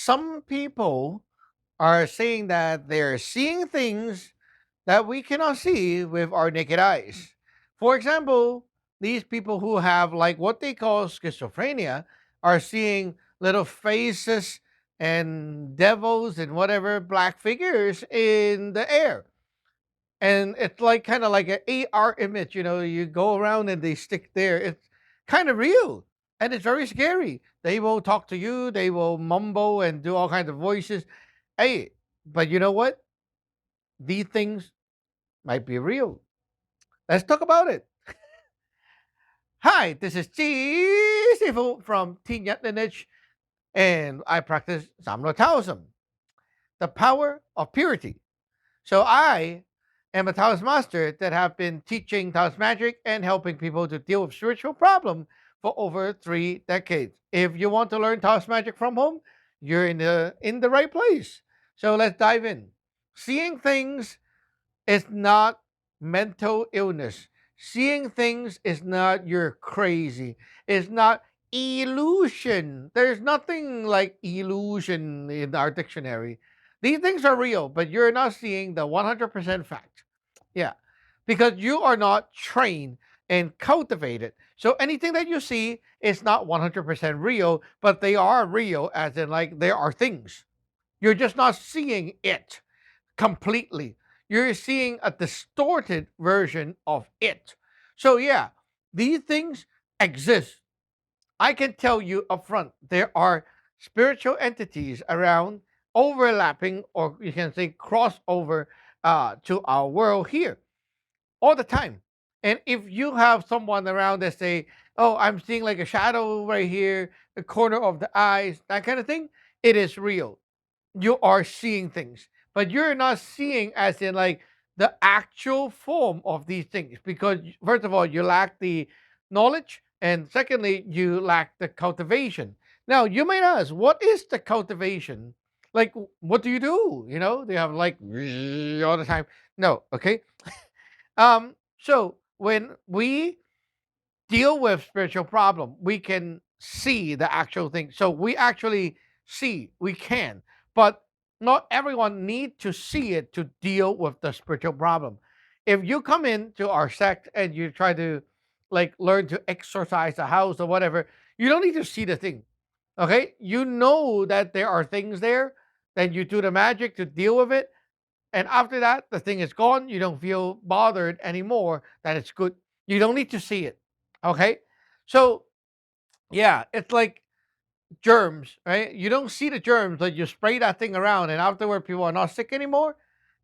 some people are saying that they're seeing things that we cannot see with our naked eyes. For example, these people who have like what they call schizophrenia are seeing little faces and devils and whatever black figures in the air. And it's like kind of like an AR image, you go around and they stick there. It's kind of real and it's very scary. They will talk to you, they will mumble and do all kinds of voices. Hey, but you know what? These things might be real. Let's talk about it. Hi, this is Sifu from Lineage, and I practice Samro Taoism, the power of purity. So I am a Taoist master that have been teaching Taoist magic and helping people to deal with spiritual problem for over 3 decades. If you want to learn Taoist magic from home, you're in the right place. So let's dive in. Seeing things is not mental illness. Seeing things is not you're crazy. It's not illusion. There's nothing like illusion in our dictionary. These things are real, but you're not seeing the 100% fact. Yeah. Because you are not trained and cultivated. So anything that you see is not 100% real, but they are real, as in, like, there are things. You're just not seeing it completely. You're seeing a distorted version of it. So, yeah, these things exist. I can tell you up front, there are spiritual entities around overlapping, or you can say crossover to our world here all the time. And if you have someone around that say, "Oh, I'm seeing like a shadow right here, the corner of the eyes," that kind of thing, it is real. You are seeing things, but you're not seeing as in like the actual form of these things because first of all, you lack the knowledge, and secondly, you lack the cultivation. Now, you might ask, what is the cultivation? Like, what do you do? Do you have like all the time? No, okay. So when we deal with spiritual problem, we can see the actual thing. So we actually see, we can, but not everyone need to see it to deal with the spiritual problem. If you come into our sect and you try to like learn to exorcise the house or whatever, you don't need to see the thing. Okay, you know that there are things there, then you do the magic to deal with it, and after that, the thing is gone. You don't feel bothered anymore that it's good. You don't need to see it. Okay. So, yeah, it's like germs, right? You don't see the germs, but you spray that thing around, and afterward, people are not sick anymore.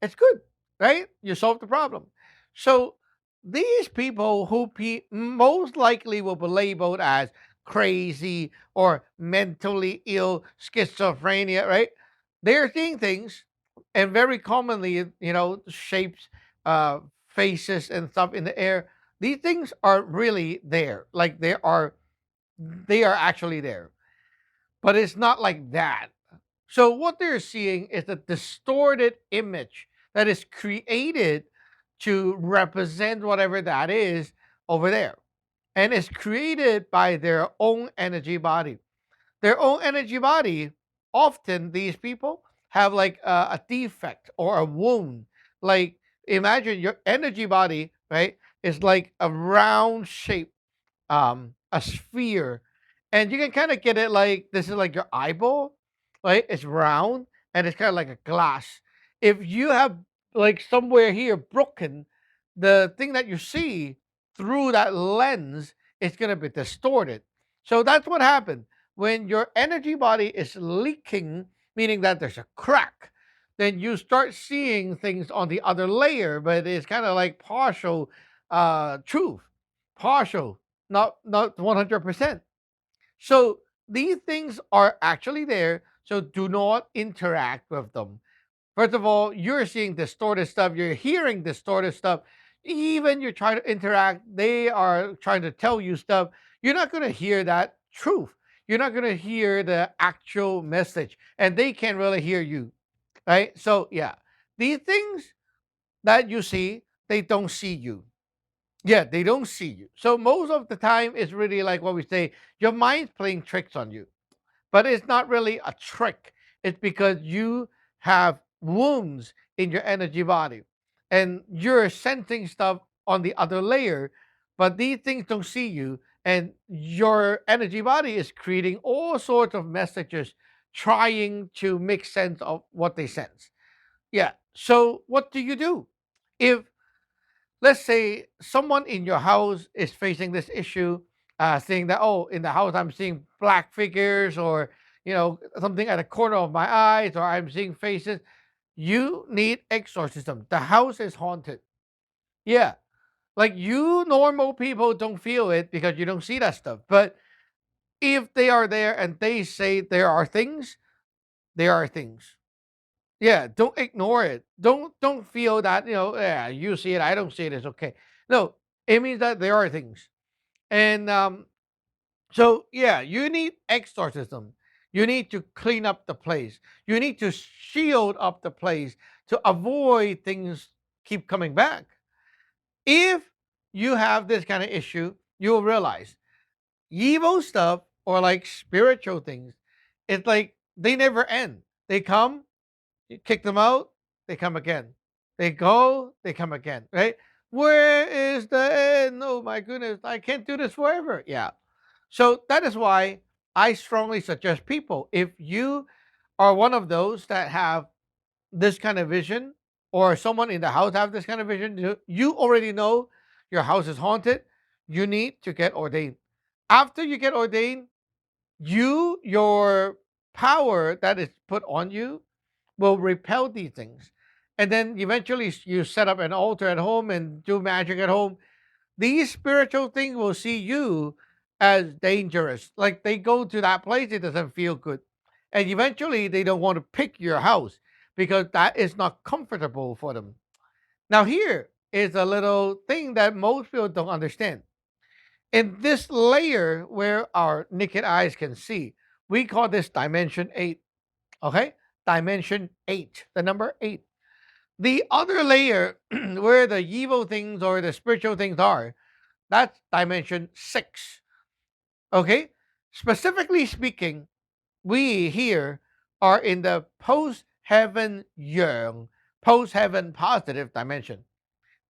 It's good, right? You solve the problem. So, these people who most likely will be labeled as crazy or mentally ill, schizophrenia, right? They're seeing things, and very commonly, shapes, faces, and stuff in the air. These things are really there. Like they are actually there, but it's not like that. So what they're seeing is a distorted image that is created to represent whatever that is over there. And it's created by their own energy body. Their own energy body, often these people have like a defect or a wound. Like, imagine your energy body, right, is like a round shape, a sphere, and you can kind of get it like this is like your eyeball, right? It's round and it's kind of like a glass. If you have like somewhere here broken, the thing that you see through that lens is going to be distorted. So that's what happened when your energy body is leaking, meaning that there's a crack. Then you start seeing things on the other layer, but it's kind of like partial truth, partial, not 100%. So these things are actually there. So do not interact with them. First of all, you're seeing distorted stuff. You're hearing distorted stuff. Even you're trying to interact, they are trying to tell you stuff. You're not going to hear that truth. You're not going to hear the actual message, and they can't really hear you, right? So yeah, these things that you see, they don't see you. Yeah, they don't see you. So most of the time, it's really like what we say, your mind's playing tricks on you, but it's not really a trick. It's because you have wounds in your energy body and you're sensing stuff on the other layer, but these things don't see you. And your energy body is creating all sorts of messages trying to make sense of what they sense. Yeah. So, what do you do? If, let's say, someone in your house is facing this issue, saying that, oh, in the house I'm seeing black figures, or something at the corner of my eyes, or I'm seeing faces, you need exorcism. The house is haunted. Yeah. Like, you normal people don't feel it because you don't see that stuff. But if they are there and they say there are things, there are things. Yeah, don't ignore it. Don't feel that, yeah, you see it, I don't see it, it's okay. No, it means that there are things. And so yeah, you need exorcism. You need to clean up the place. You need to shield up the place to avoid things keep coming back. If you have this kind of issue, you'll realize evil stuff, or like spiritual things, it's like they never end. They come, you kick them out, they come again. They go, they come again, right? Where is the end? Oh my goodness, I can't do this forever. Yeah. So that is why I strongly suggest people, if you are one of those that have this kind of vision, or someone in the house have this kind of vision, you already know your house is haunted, you need to get ordained. After you get ordained, your power that is put on you will repel these things. And then eventually you set up an altar at home and do magic at home. These spiritual things will see you as dangerous. Like, they go to that place, it doesn't feel good. And eventually they don't want to pick your house because that is not comfortable for them. Now, here is a little thing that most people don't understand. In this layer where our naked eyes can see, we call this dimension 8. Okay? Dimension 8, the number 8. The other layer where the evil things or the spiritual things are, that's dimension 6. Okay? Specifically speaking, we here are in the post heaven yang, post heaven positive dimension.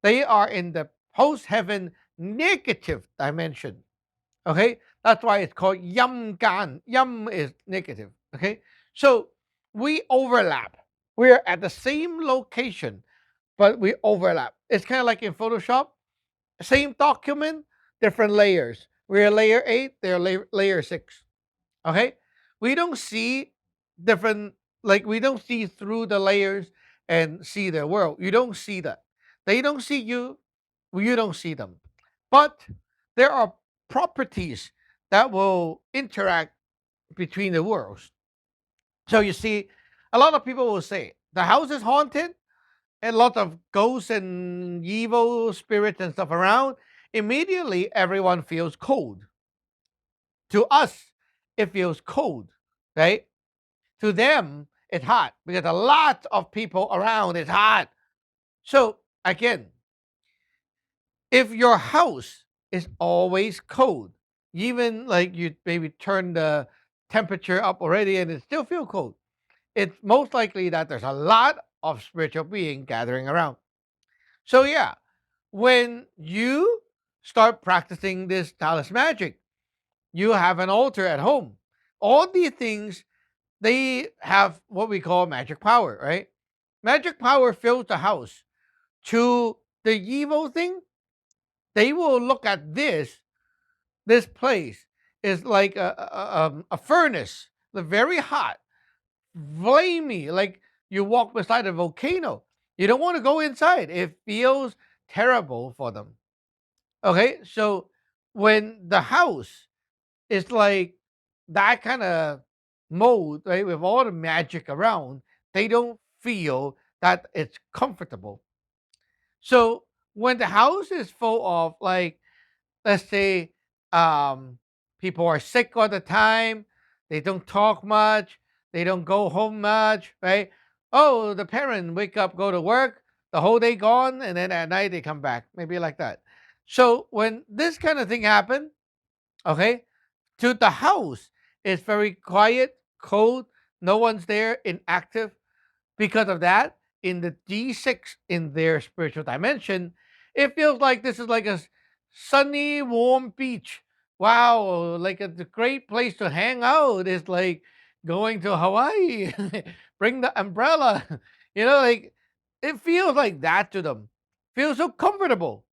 They are in the post heaven negative dimension. Okay? That's why it's called yum gan. Yum is negative. Okay? So we overlap. We're at the same location, but we overlap. It's kind of like in Photoshop, same document, different layers. We're layer 8, they're layer 6. Okay? We don't see different, like, we don't see through the layers and see the world. You don't see that. They don't see you, you don't see them. But there are properties that will interact between the worlds. So you see, a lot of people will say the house is haunted, and a lot of ghosts and evil spirits and stuff around. Immediately, everyone feels cold. To us, it feels cold, right? To them, it's hot because a lot of people around is hot. So again, if your house is always cold, even like you maybe turn the temperature up already and it still feel cold, it's most likely that there's a lot of spiritual being gathering around. So yeah, when you start practicing this Taoist magic, you have an altar at home. All these things, they have what we call magic power, right? Magic power fills the house. To the evil thing, they will look at this place is like a furnace, the very hot, flamey, like you walk beside a volcano. You don't want to go inside. It feels terrible for them. Okay, so when the house is like that kind of mode, right, with all the magic around, they don't feel that it's comfortable. So when the house is full of, like, let's say, um people are sick all the time, they don't talk much, they don't go home much, right? Oh, the parent wake up, go to work, the whole day gone, and then at night they come back, maybe like that. So when this kind of thing happen, okay, to the house, it's very quiet, cold, No one's there inactive. Because of that, in the D6 in their spiritual dimension, it feels like this is like a sunny, warm beach. Wow, like a great place to hang out. It's like going to Hawaii. Bring the umbrella. Like it feels like that to them. Feels so comfortable.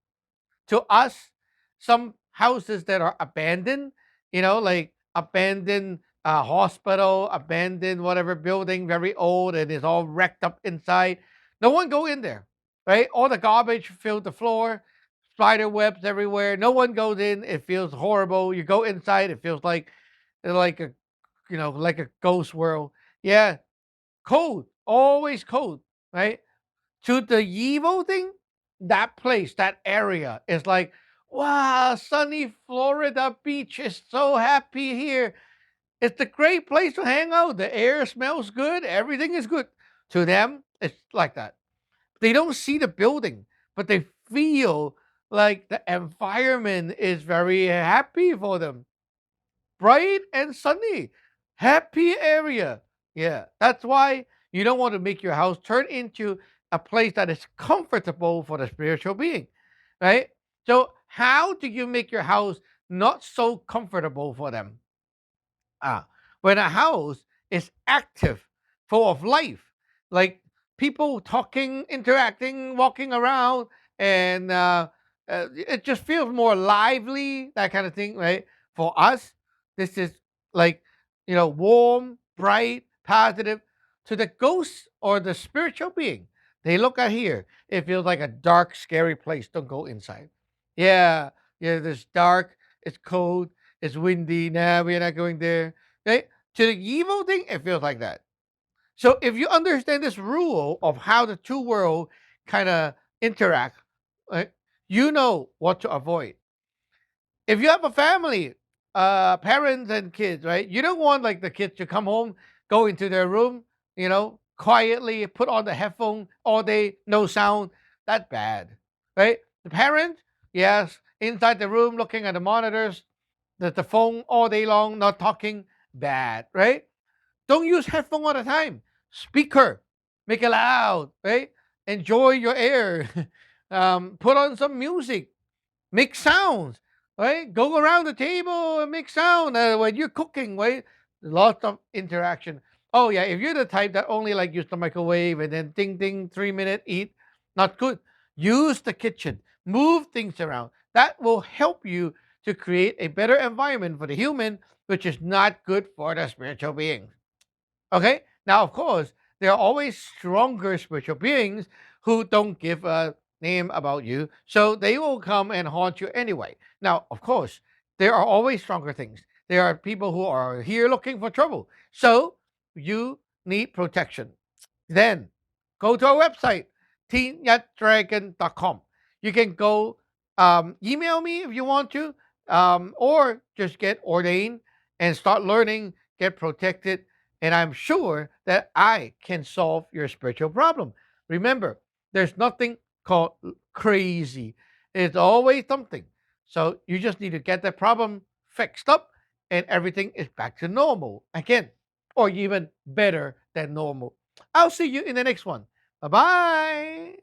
To us, some houses that are abandoned, like abandoned hospital, abandoned whatever building, very old and is all wrecked up inside. No one go in there, right? All the garbage filled the floor, spider webs everywhere. No one goes in. It feels horrible. You go inside, it feels like a like a ghost world. Yeah, cold, always cold, right? To the evil thing, that place, that area is like, wow, sunny Florida beach is so happy here. It's a great place to hang out. The air smells good. Everything is good. To them, it's like that. They don't see the building, but they feel like the environment is very happy for them, bright and sunny, happy area. Yeah, that's why you don't want to make your house turn into a place that is comfortable for the spiritual being, right? So, how do you make your house not so comfortable for them? Ah, when a house is active, full of life, like people talking, interacting, walking around, and it just feels more lively, that kind of thing, right? For us, this is like, warm, bright, positive. To the ghost or the spiritual being, they look at here, it feels like a dark, scary place. Don't go inside. Yeah, yeah, it's dark, it's cold, it's windy. Nah, we're not going there. Right? To the evil thing, it feels like that. So if you understand this rule of how the two worlds kind of interact, right, you know what to avoid. If you have a family, parents and kids, right? You don't want like the kids to come home, go into their room, quietly put on the headphone all day, no sound. That's bad, right? The parent, yes, inside the room looking at the monitors, the phone all day long, not talking, bad, right? Don't use headphone all the time. Speaker, make it loud, right? Enjoy your air. Put on some music, make sounds, right? Go around the table and make sound when you're cooking, right? Lots of interaction. Oh yeah, if you're the type that only like use the microwave and then ding ding 3 minute eat, not good. Use the kitchen, move things around. That will help you to create a better environment for the human, which is not good for the spiritual being. Okay. Now, of course, there are always stronger spiritual beings who don't give a name about you, so they will come and haunt you anyway. Now, of course, there are always stronger things. There are people who are here looking for trouble, so you need protection. Then go to our website, teenyatdragon.com. You can go email me if you want to, or just get ordained and start learning, get protected, and I'm sure that I can solve your spiritual problem. Remember, there's nothing called crazy. It's always something. So you just need to get that problem fixed up and everything is back to normal again, or even better than normal. I'll see you in the next one. Bye bye.